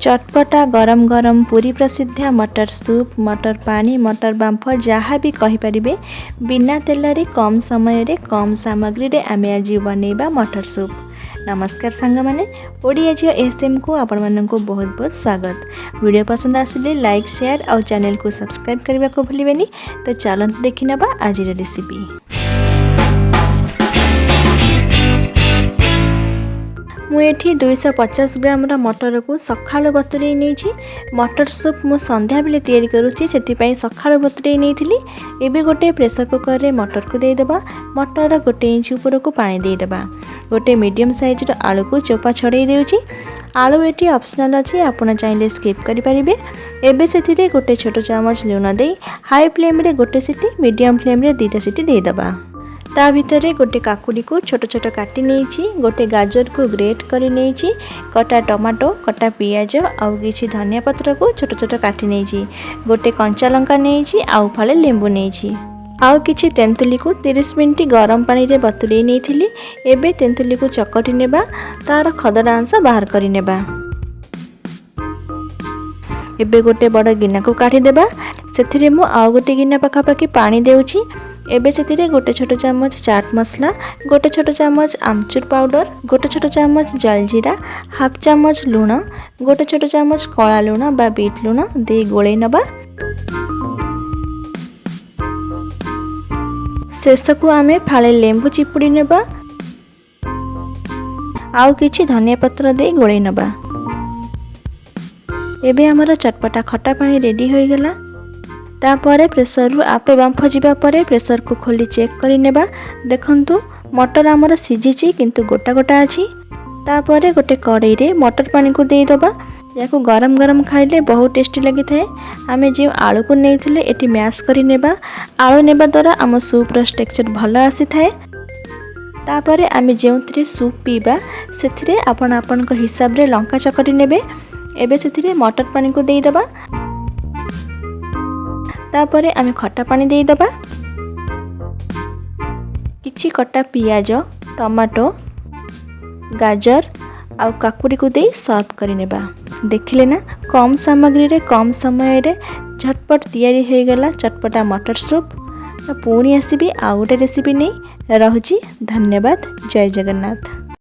चटपटा गरम गरम पूरी प्रसिद्ध मटर सूप, मटर पानी, मटर बाम्फा जहाँ भी कहींपारे बिना तेल रे कम समय रे कम सामग्री रे आमे आज बनैबा मटर सूप। नमस्कार सांग माने ओडियाजियासम को आपण माननको बहुत बहुत स्वागत। वीडियो पसंद आसिले लाइक शेयर और चैनल को सब्सक्राइब करने को भूलिबेनी। तो चलत देखि नबा आज रेसिपी। मुझे 250 ग्राम मटर को सकाळु बतुरई नहीं। मटर सूप मु संध्या बेले तैयारी करुच्ची से सकाळु बतुरई नहीं। एबे गोटे प्रेसर कुकर रे मटर को देदेबा। मटर गोटे इंच ऊपर को पानी देदेबा। गोटे मीडियम साइज आलू को चोपा छड़ाई देउची। आलू एटी ऑप्शनल अच्छी, आपण चाहिए स्किप करें। एबे से गोटे छोट चामच लुण दे हाई फ्लेम रे गोटे सीटी, मीडियम फ्लेम रे 2टा सीटी देदेबा। ता भितर गोटे काकुड़ी को छोट छोट काटी नहीं, गोटे गाजर को ग्रेट करी नहीं, कटा टमाटो, कटा पियाज आउ किछि धनिया पत्र को छोट छोट काटी नहीं, गोटे कंचा लंका नहीं, आउ फाले लेंबू नहीं, आउ किछि तेंतुली को 30 मिनिट गरम पानी रे बतुरई नहीं। एबे तेंतुली को चकटी नेबा, तार खदड़ा अंश बाहर करी नेबा। एबे गोटे बड़ गिना को काढ़ी देबा। सेथिरे मु आउ गोटे गिना पाखापाखि पानी देउछि। एबे से गोटे छोट चामच चाट मसला, गोटे छोट चामच आमचूर पाउडर, गोटे छोट चामच जलजीरा, हाफ चामच लुण, गोटे छोट चामच कला लुण बा बीट लुण दे गोले नबा। शेष को आमे फाले लेंबू चिपुड़ी नेबा। आउ किछि धनिया पत्र दे गोले नबा। एबे हमर चटपटा खट्टा पानी रेडी होई गेला। तापर प्रेसर रु आपे बांफ जीवा परे प्रेसर को खोली चेक करि नेबा। देखंतु मटर आमर सिझिछि किंतु गोटा गोटा अछि। तापर गोटे कड़ाई रे मटर पानी को दे दबा। याको गरम गरम खाइले बहुत टेस्टी लगी थाए। आमे जे आलू को नेइथिले एटी मैश करि नेबा। आलू नेबा द्वारा आम सूप रो टेक्सचर भलो आसी थाए। तापर आमे जेउथिरे सूप पीबा सेथिरे आपण आपन को हिसाब रे लंका चकटी नेबे। एबे सेथिरे मटर पानी को देई दबा। तापर आमे खट्टा पानी देई दबा। किछि कटा पियाज, टमाटो, गाजर आउ काकुड़ी को देई सर्व करि नेबा। देखिले ना कम सामग्री रे कम समय रे झटपट तैयारी हो गला चटपटा मटर सूप। तो पुणी आसीबी आउ गोटे रेसिपी नहीं रहुची। धन्यवाद। जय जगन्नाथ।